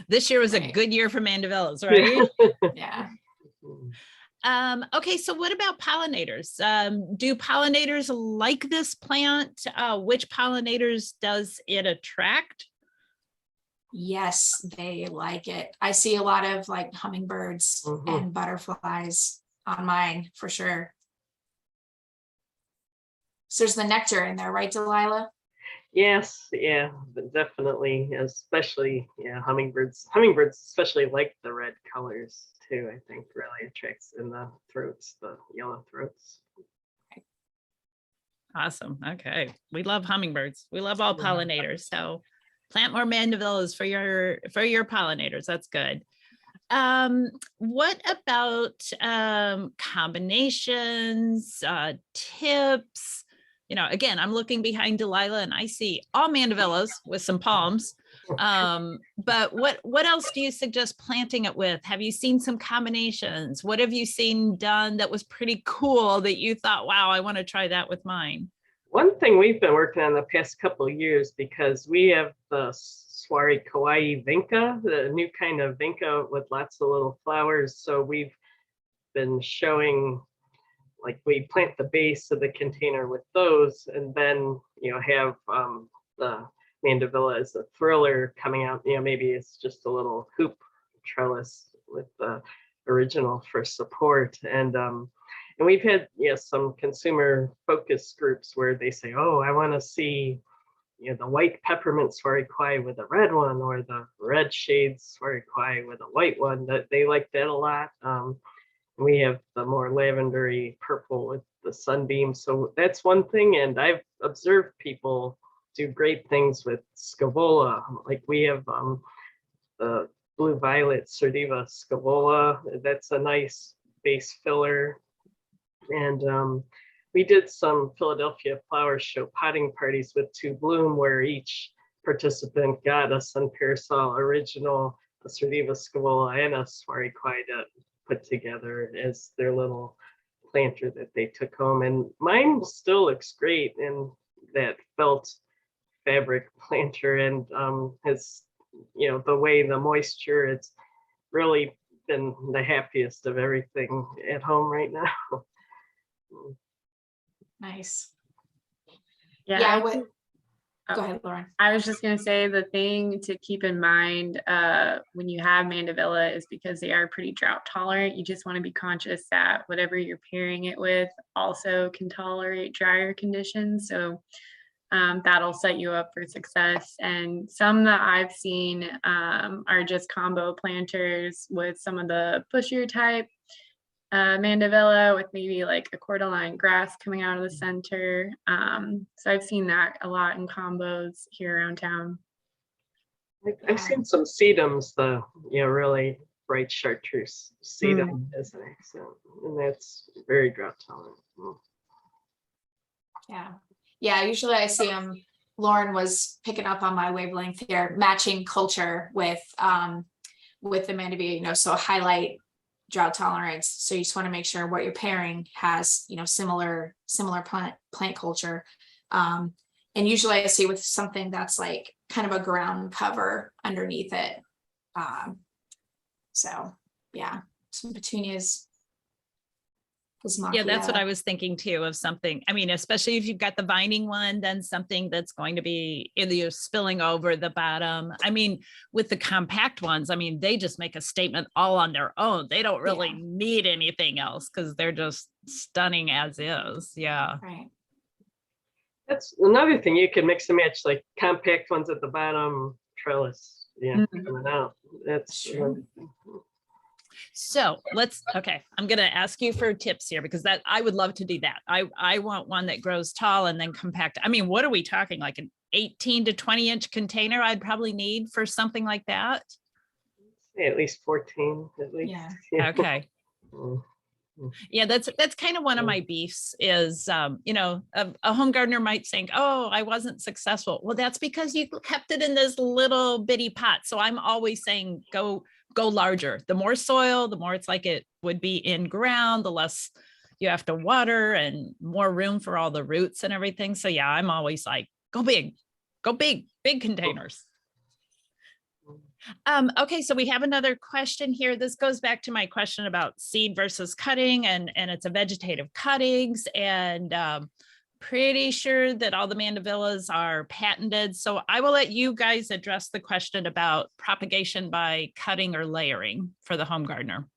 this year was a good year for Mandevillas, right? Yeah. Okay, so what about pollinators? Do pollinators like this plant? Which pollinators does it attract? Yes, they like it. I see a lot of like hummingbirds and butterflies on mine for sure. So there's the nectar in there, right, Delilah? Yes, yeah, but definitely, especially, hummingbirds especially like the red colors too. I think really attracts in the throats, the yellow throats. Awesome. Okay, we love hummingbirds. We love all pollinators. So plant more Mandevillas for your pollinators. That's good. What about combinations, tips? Again, I'm looking behind Delilah and I see all Mandevillas with some palms. But what else do you suggest planting it with? Have you seen some combinations? What have you seen done that was pretty cool that you thought, wow, I want to try that with mine? One thing we've been working on the past couple of years, because we have the Swari Kawaii Vinca, the new kind of Vinca with lots of little flowers. So we've been showing, like, we plant the base of the container with those, and then, have the Mandevilla as a thriller coming out. Maybe it's just a little hoop trellis with the original for support. And we've had some consumer focus groups where they say, oh, I want to see the white peppermint Swari Kawaii with a red one, or the red shade Swari Kawaii with a white one. That they like that a lot. We have the more lavendery purple with the sunbeam. So that's one thing. And I've observed people do great things with scavola. Like we have the blue violet Sardiva scavola. That's a nice base filler. And we did some Philadelphia Flower Show potting parties with Two Bloom, where each participant got a sun parasol original, a Sardiva scavola, and a Swari Kawaii to put together as their little planter that they took home. And mine still looks great in that felt fabric planter, and has, the way the moisture, it's really been the happiest of everything at home right now. Nice. Yeah. Go ahead, Lauren. I was just going to say the thing to keep in mind when you have Mandevilla is because they are pretty drought tolerant. You just want to be conscious that whatever you're pairing it with also can tolerate drier conditions. So that'll set you up for success. And some that I've seen are just combo planters with some of the bushier type Mandevilla with maybe like a cordyline grass coming out of the center. So I've seen that a lot in combos here around town. I've seen some sedums, the really bright chartreuse sedum as an accent, and that's very drought tolerant. Yeah, usually I see them. Lauren was picking up on my wavelength here, matching culture with the Mandevilla, so highlight drought tolerance. So you just want to make sure what you're pairing has, similar plant culture. And usually I see with something that's like kind of a ground cover underneath it. So yeah, some petunias. Yeah, that's what I was thinking too, of something. I mean, especially if you've got the vining one, then something that's going to be either spilling over the bottom. I mean, with the compact ones, I mean, they just make a statement all on their own. They don't really need anything else because they're just stunning as is. Yeah. Right. That's another thing. You can mix and match, like compact ones at the bottom, trellis, coming out. That's true. So I'm going to ask you for tips here, because that I would love to do that. I want one that grows tall and then compact. I mean, what are we talking, like an 18 to 20 inch container I'd probably need for something like that? At least 14, at least. Yeah. Okay. Yeah, that's kind of one of my beefs is, a home gardener might think, oh, I wasn't successful. Well, that's because you kept it in this little bitty pot. So I'm always saying, go larger. The more soil, the more it's like it would be in ground, the less you have to water and more room for all the roots and everything. So yeah, I'm always like, go big containers. Okay, so we have another question here. This goes back to my question about seed versus cutting, and it's a vegetative cuttings, and pretty sure that all the Mandevillas are patented. So I will let you guys address the question about propagation by cutting or layering for the home gardener.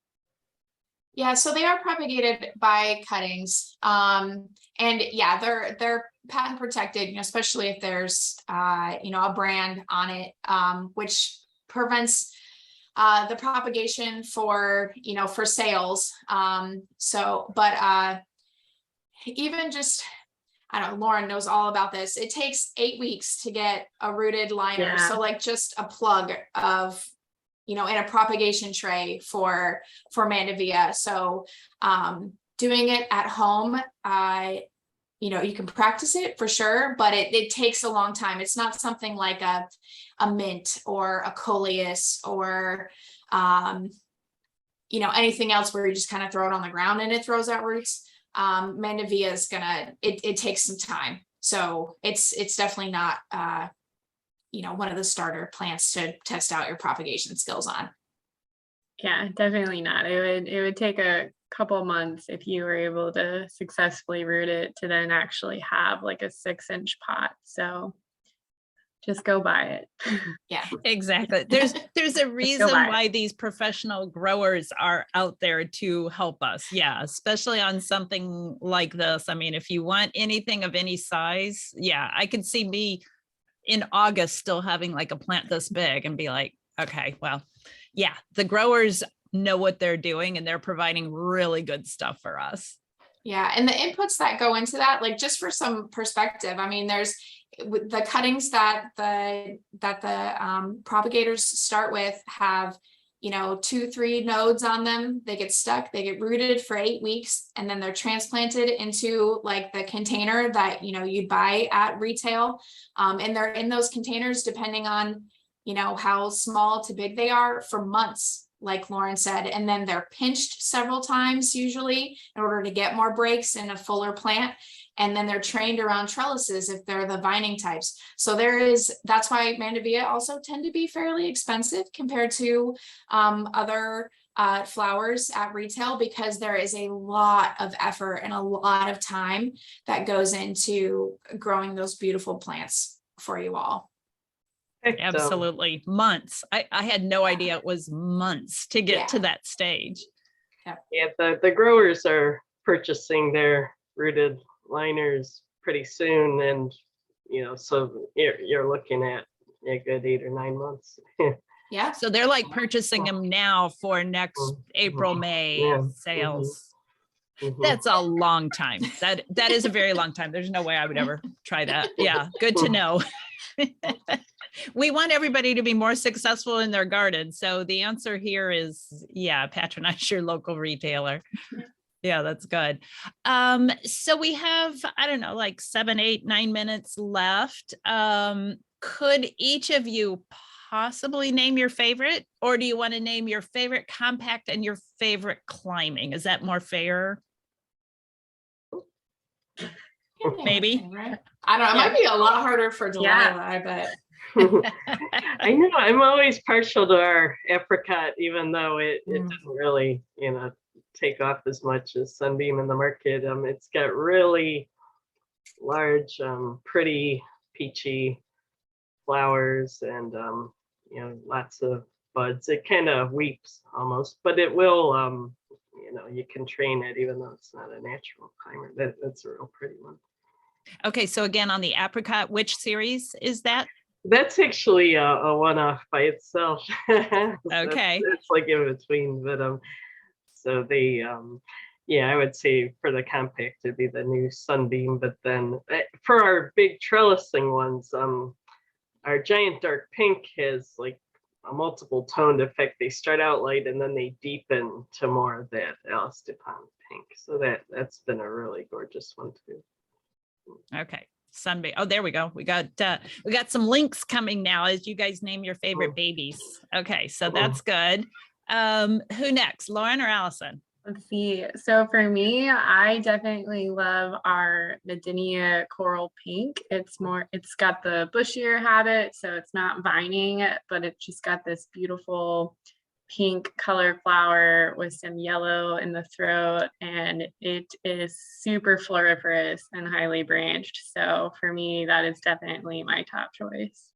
Yeah, so they are propagated by cuttings. And yeah, they're patent protected, especially if there's a brand on it, which prevents the propagation for sales. But even just, I don't know, Lauren knows all about this. It takes 8 weeks to get a rooted liner. Yeah. So like just a plug of, in a propagation tray for Mandevilla. So doing it at home, you can practice it for sure, but it takes a long time. It's not something like a mint or a coleus or, anything else where you just kind of throw it on the ground and it throws out roots. Mandevilla is it takes some time. So it's definitely not, one of the starter plants to test out your propagation skills on. Yeah, definitely not. It would take a couple months if you were able to successfully root it to then actually have like a 6-inch pot. So just go buy it. Yeah, Exactly. There's a reason buy it. why these professional growers are out there to help us. Yeah, especially on something like this. I mean, if you want anything of any size, yeah, I could see me in August still having like a plant this big and be like, okay, well, yeah, the growers know what they're doing and they're providing really good stuff for us. yeah, and the inputs that go into that, like just for some perspective, I mean, there's the cuttings that the propagators start with have 2-3 nodes on them. They get stuck, they get rooted for 8 weeks, and then they're transplanted into like the container that you'd buy at retail, and they're in those containers depending on how small to big they are for months, like Lauren said, and then they're pinched several times usually in order to get more breaks in a fuller plant. And then they're trained around trellises if they're the vining types. So that's why Mandevilla also tend to be fairly expensive compared to other flowers at retail, because there is a lot of effort and a lot of time that goes into growing those beautiful plants for you all. Absolutely. Months. I had no idea it was months to get to that stage. Yeah, the growers are purchasing their rooted liners pretty soon, and so you're looking at a good 8 or 9 months. Yeah. So they're like purchasing them now for next April, May sales. That's a long time. That is a very long time. There's no way I would ever try that. Yeah, good to know. We want everybody to be more successful in their garden. So the answer here is, yeah, patronize your local retailer. Yeah, that's good. So we have, I don't know, like 7, 8, 9 minutes left. Could each of you possibly name your favorite, or do you want to name your favorite compact and your favorite climbing? Is that more fair? Maybe. I don't know. It might be a lot harder for Delilah, I bet. I know, I'm always partial to our apricot, even though it didn't really, take off as much as Sunbeam in the market. It's got really large, pretty peachy flowers, and lots of buds. It kind of weeps almost, but it will, you can train it even though it's not a natural climber. That's a real pretty one. Okay, so again, on the apricot, which series is that? That's actually a one-off by itself. Okay. It's like in between, but so they I would say for the compact it'd be the new Sunbeam, but then for our big trellising ones, our giant dark pink has like a multiple toned effect. They start out light and then they deepen to more of that Alice Dupont pink. So that's been a really gorgeous one too. Okay. Sunbeam. Oh, there we go. We got some links coming now as you guys name your favorite babies. Okay, so that's good. Who next, Lauren or Allison? Let's see. So for me, I definitely love our Medinnia Coral Pink. It's got the bushier habit, so it's not vining, but it's just got this beautiful pink color flower with some yellow in the throat, and it is super floriferous and highly branched. So for me, that is definitely my top choice.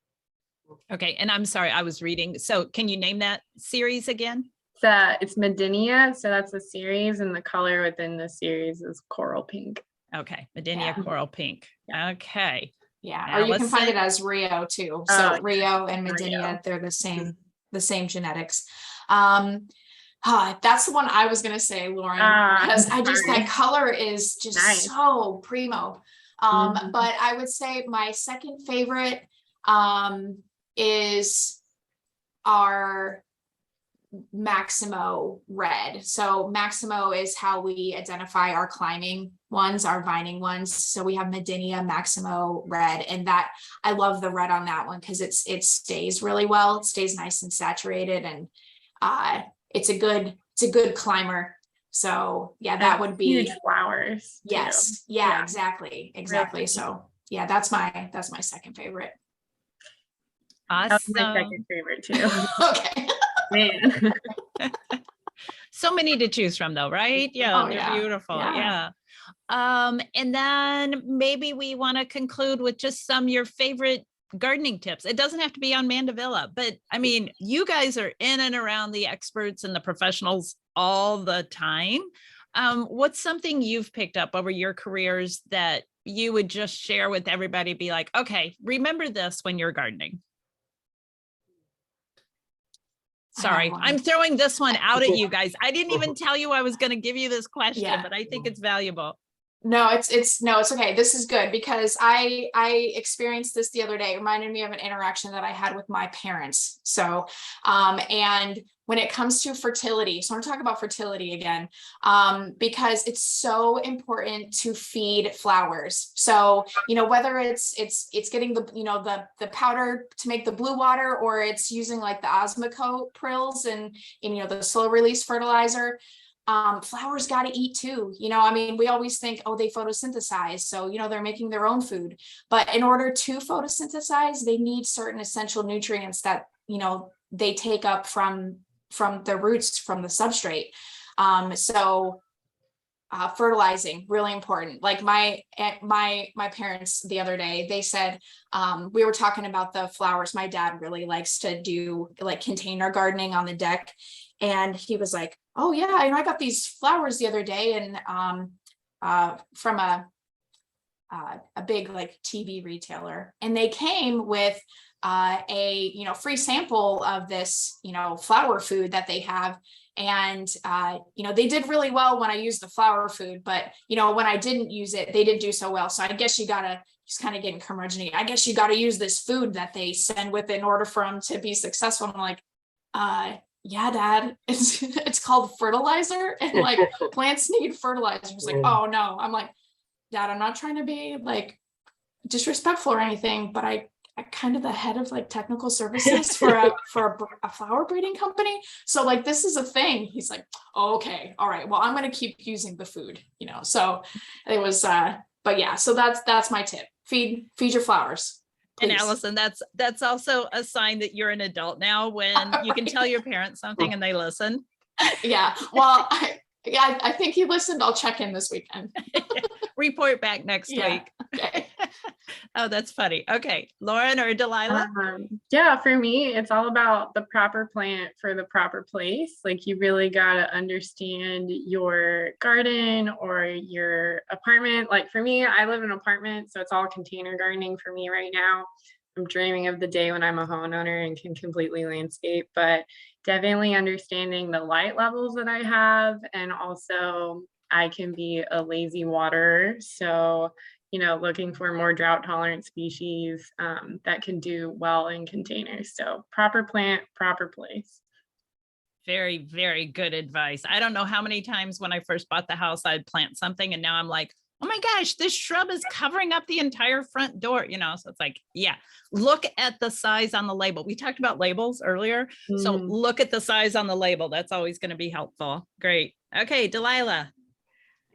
Okay, and I'm sorry, I was reading. So can you name that series again? It's Medinnia, so that's a series, and the color within the series is Coral Pink. Okay, Medinnia Coral Pink. Okay. Yeah, or you can find it as Rio too. So Rio and Medinnia, they're the same genetics. That's the one I was gonna say, Lauren, because that color is just so primo. But I would say my second favorite is our Maximo Red. So Maximo is how we identify our climbing ones, our vining ones. So we have Medinnia, Maximo Red, and that I love the red on that one because it stays really well. It stays nice and saturated, and it's a good climber. So yeah, that would be huge flowers. Yes. Yeah, exactly. So yeah, that's my second favorite. That was my Awesome. second favorite too. Okay. Man. So many to choose from though, right? Yeah, Oh, they're yeah. beautiful. Yeah. Yeah. And then maybe we want to conclude with just some of your favorite gardening tips. It doesn't have to be on Mandevilla, but I mean, you guys are in and around the experts and the professionals all the time. What's something you've picked up over your careers that you would just share with everybody? Be like, okay, remember this when you're gardening. Sorry, I'm throwing this one out at you guys. I didn't even tell you I was going to give you this question, Yeah. but I think it's valuable. No, it's okay. This is good because I experienced this the other day. It reminded me of an interaction that I had with my parents. So, and when it comes to fertility, so I'm talking about fertility again, because it's so important to feed flowers. So, whether it's getting the powder to make the blue water, or it's using like the Osmocote prills and the slow release fertilizer. Flowers got to eat too. I mean, we always think, oh, they photosynthesize. So, they're making their own food. But in order to photosynthesize, they need certain essential nutrients that, they take up from the roots, from the substrate. So fertilizing, really important. Like my parents the other day, they said, we were talking about the flowers. My dad really likes to do like container gardening on the deck. And he was like, oh yeah, I got these flowers the other day, and from a big like TV retailer, and they came with a free sample of this flower food that they have. And they did really well when I used the flower food, but when I didn't use it, they didn't do so well. So I guess you gotta just kind of getting curmudgeon. I guess you gotta use this food that they send with it in order for them to be successful. I'm like, yeah, Dad, it's called fertilizer, and like plants need fertilizer. It's like, oh no. I'm like, Dad, I'm not trying to be like disrespectful or anything, but I kind of the head of like technical services for a flower breeding company. So like, this is a thing. He's like, oh, okay, all right, well, I'm going to keep using the food, so it was, but yeah, so that's my tip. Feed your flowers. Please. And Allison, that's also a sign that you're an adult now, when you can tell your parents something and they listen. Yeah. Well, I think he listened. I'll check in this weekend. Report back next week. Okay. Oh, that's funny. Okay. Lauren or Delilah? Yeah, for me, it's all about the proper plant for the proper place. Like, you really got to understand your garden or your apartment. Like for me, I live in an apartment, so it's all container gardening for me right now. I'm dreaming of the day when I'm a homeowner and can completely landscape, but definitely understanding the light levels that I have. And also I can be a lazy waterer. So, looking for more drought tolerant species that can do well in containers. So proper plant, proper place. Very, very good advice. I don't know how many times when I first bought the house, I'd plant something and now I'm like, oh my gosh, this shrub is covering up the entire front door, so it's like, yeah, look at the size on the label. We talked about labels earlier. So look at the size on the label. That's always going to be helpful. Great. Okay, Delilah.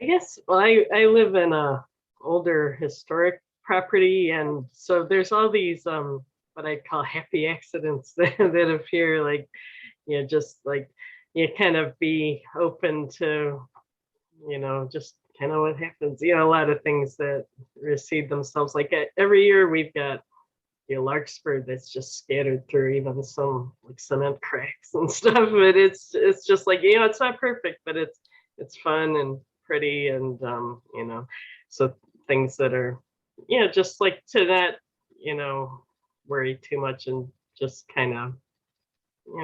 I guess, well, I live in a older historic property, and so there's all these what I call happy accidents that appear, like just like you kind of be open to just kind of what happens, a lot of things that reseed themselves. Like every year we've got larkspur that's just scattered through even some like cement cracks and stuff, but it's just like it's not perfect, but it's fun and pretty, and so things that are just like to not worry too much, and just kind of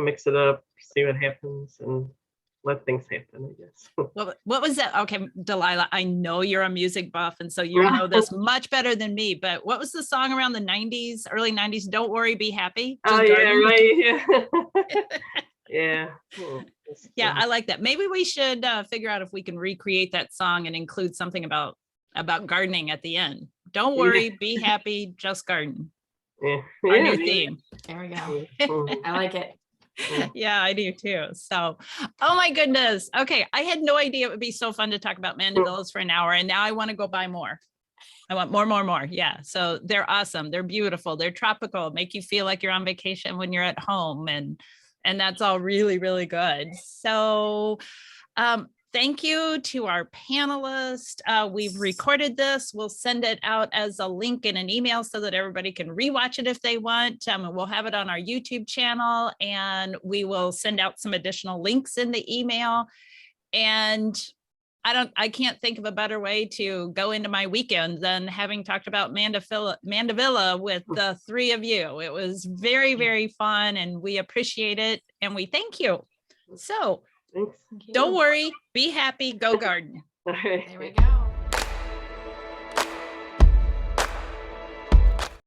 mix it up, see what happens, and let things happen, I guess. What was that? Okay, Delilah, I know you're a music buff, and so you know this much better than me, but what was the song around the 90s, early 90s? Don't worry, be happy. Oh, yeah, right. Yeah. Yeah, I like that. Maybe we should figure out if we can recreate that song and include something about gardening at the end. Don't worry, be happy, just garden. Yeah. Our new theme. There we go. I like it. Yeah, I do too. So, oh my goodness. Okay, I had no idea it would be so fun to talk about Mandevillas for an hour, and now I want to go buy more. I want more, more, more. Yeah. So they're awesome. They're beautiful. They're tropical, make you feel like you're on vacation when you're at home. And that's all really, really good. So thank you to our panelists. We've recorded this. We'll send it out as a link in an email so that everybody can rewatch it if they want. We'll have it on our YouTube channel, and we will send out some additional links in the email. And I can't think of a better way to go into my weekend than having talked about Mandevilla with the three of you. It was very, very fun, and we appreciate it, and we thank you. So Thanks. don't worry, be happy, go garden. All right. There we go.